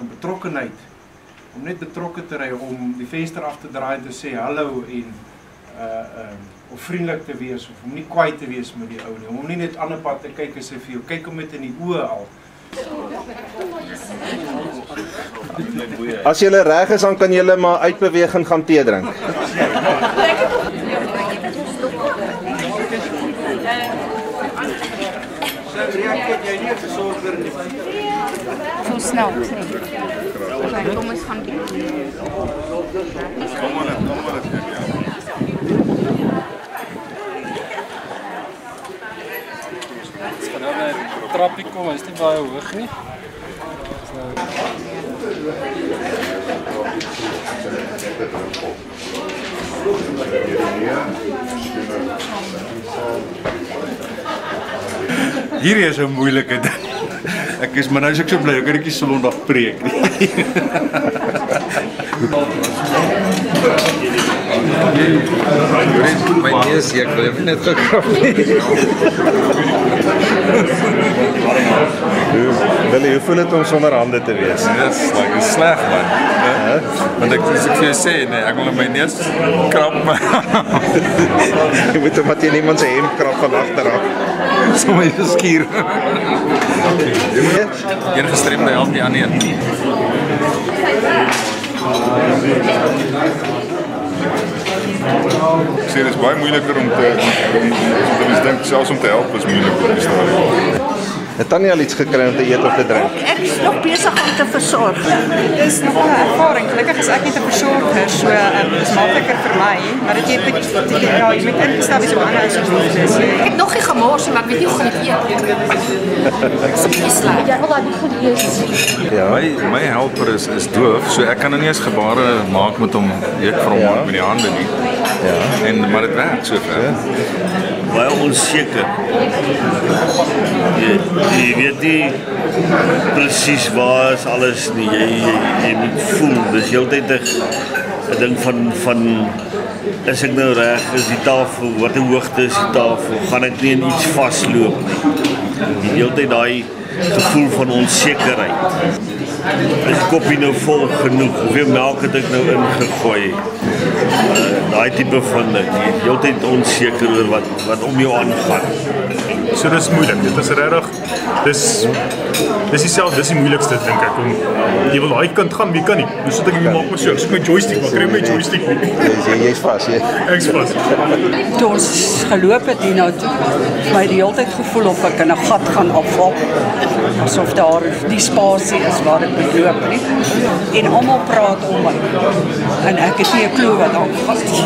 'n betrokkenheid, om net betrokke te ry, om die venster af te draai en te sê hallo en of vriendelik te wees of om nie kwaai te wees met die ou nie, om nie net ander pad te kyk as hy vir jou kyk hom met in die oë al. As julle reg is, dan kan julle maar uitbeweeg en gaan tee drink. Zo snel. Kom eens gaan doen. As jy nou by die trappie kom, is nie baie hoog nie. Hierdie is 'n moeilike ding. Ek is maar nou so bly, ek kan net Sondag preek nie. My neus, ek wil hom net gekrap nie. Hoe voel dit om sonder hande te wees? Dit is sleg man. Want ek vir jou sê, nee, ek wil my neus krap maar. Jy moet hom teen iemand se hemp krap van agter af. Sommer geskuur. Een gestremde help die ander een. Ek sê, dit is baie moeiliker om te dink, selfs om te help is moeilik op die stadium. Het Tanya al iets gekry om te eet of te drink? Ek is nog besig om te versorg. Dit is nog 'n ervaring. Gelukkig is ek nie 'n versorger, so dit is makliker vir my, maar dit jy moet ingestel wees om aanhouers te wees. Ek het nog nie gemors, maar ek weet nie hoe gaan dit eet. Ek sê sleg. Ja, wel nie goed eet. Ja. My helper is doof, so ek kan nou nie eens gebare maak met hom, ek vir hom maak met die hande nie. Ja. Maar dit werk sover. Baie onseker. Jy weet nie presies waar is alles nie. Jy moet voel. Dis heeltyd 'n ding van is ek nou reg, is die tafel, wat 'n hoogte is die tafel, gaan ek nie in iets vasloop nie. Die heeltyd daai gevoel van onsekerheid. Is die koppie nou vol genoeg? Hoeveel melk het ek nou ingegooi? Daai tipe van ding. Jy is heeltyd onseker oor wat om jou aangaan. So dis moeilik. Dit is regtig dis die moeilikste dink ek om jy wil daai kant gaan, maar jy kan nie. Dus sit ek maak my so, ek my joystick, maar kry my joystick nie. Jy's vas, jy. Ek's vas. Toe ons geloop het hier nou, my die hele tyd gevoel of ek in 'n gat gaan afval. Asof daar die spasie is waar ek moet loop nie. En almal praat om my. En ek het nie 'n klou wat aangaan nie.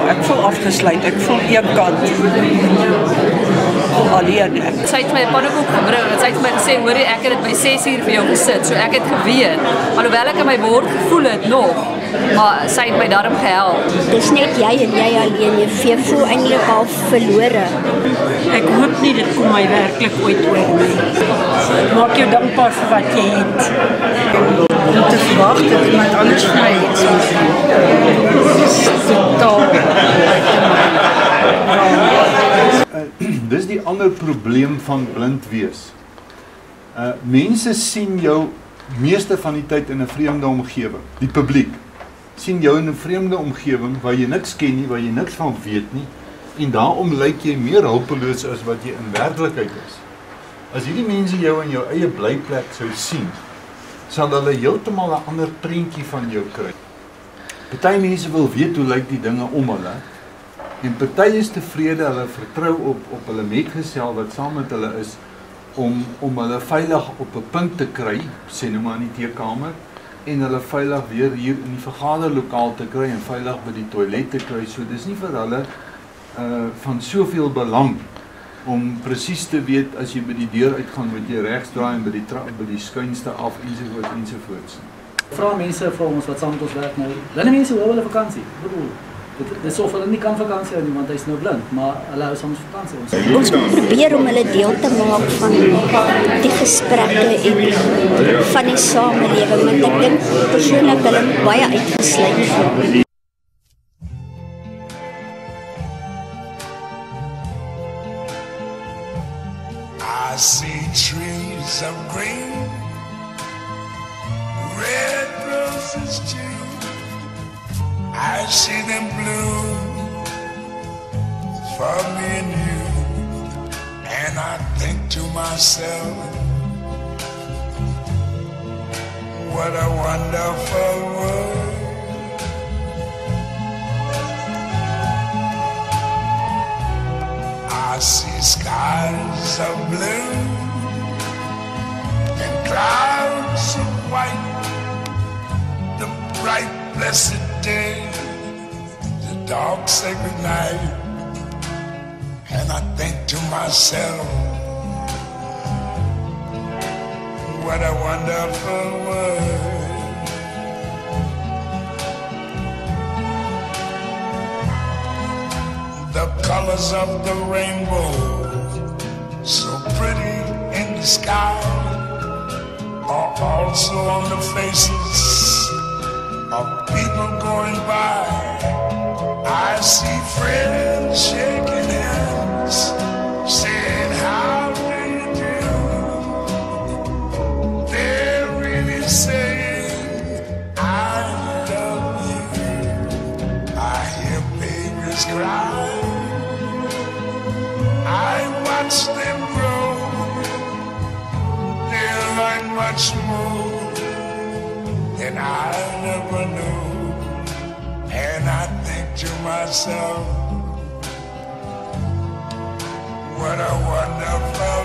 Ek voel afgesluit, ek voel eenkant. Alleen. Sy het my 'n pannekoek gebring en sy het my gesê, hoor jy, ek het dit by 6uur vir jou gesit, so ek het geweet. Alhoewel ek in my bord gevoel het nog, maar sy het my daarom gehelp. Dis net jy en jy alleen, jy voel eintlik al verlore. Ek hoop nie dit kom my werklik ooit oor nie. Maak jou dankbaar vir wat jy het. Om te verwag dat iemand anders vir my iets moet doen. Dis totaal. Dis die ander probleem van blind wees. Mense sien jou meeste van die tyd in 'n vreemde omgewing. Die publiek sien jou in 'n vreemde omgewing waar jy niks ken nie, waar jy niks van weet nie, en daarom lyk jy meer hulpeloos as wat jy in werklikheid is. As hierdie mense jou in jou eie blyplek sou sien, sal hulle heeltemal 'n ander prentjie van jou kry. Party mense wil weet hoe lyk die dinge om hulle. En party is tevrede, hulle vertrou op hulle metgesel wat saam met hulle is, om hulle veilig op 'n punt te kry, sê nou maar in die teekamer, en hulle veilig weer hier in die vergaderlokaal te kry en veilig by die toilet te kry. So dis nie vir hulle van soveel belang om presies te weet as jy by die deur uitgaan, moet jy regs draai en by die skuinste af ensovoorts. Vra mense vir ons wat saam met ons werk nou. Hulle mense hou hulle vakansie. Dis of hulle nie kan vakansie hou nie, want hy's nou blind, maar hulle hou soms vakansie. Ons probeer om hulle deel te maak van die gesprekke en van die samelewing, want ek dink persoonlik hulle moet baie uitgesluit voel. I see trees of green, red roses too. I see them bloom for me and you, and I think to myself, what a wonderful world. I see skies of blue and clouds of white, the bright blessed day, the dark sacred night, and I think to myself, what a wonderful world. The colors of the rainbow, so pretty in the sky, are also on the faces of people going by. I see friends shaking hands, saying how do you do. They're really saying I love you. I hear babies cry, I watch them grow. They'll learn much more than I never knew. And I think to myself, what a wonderful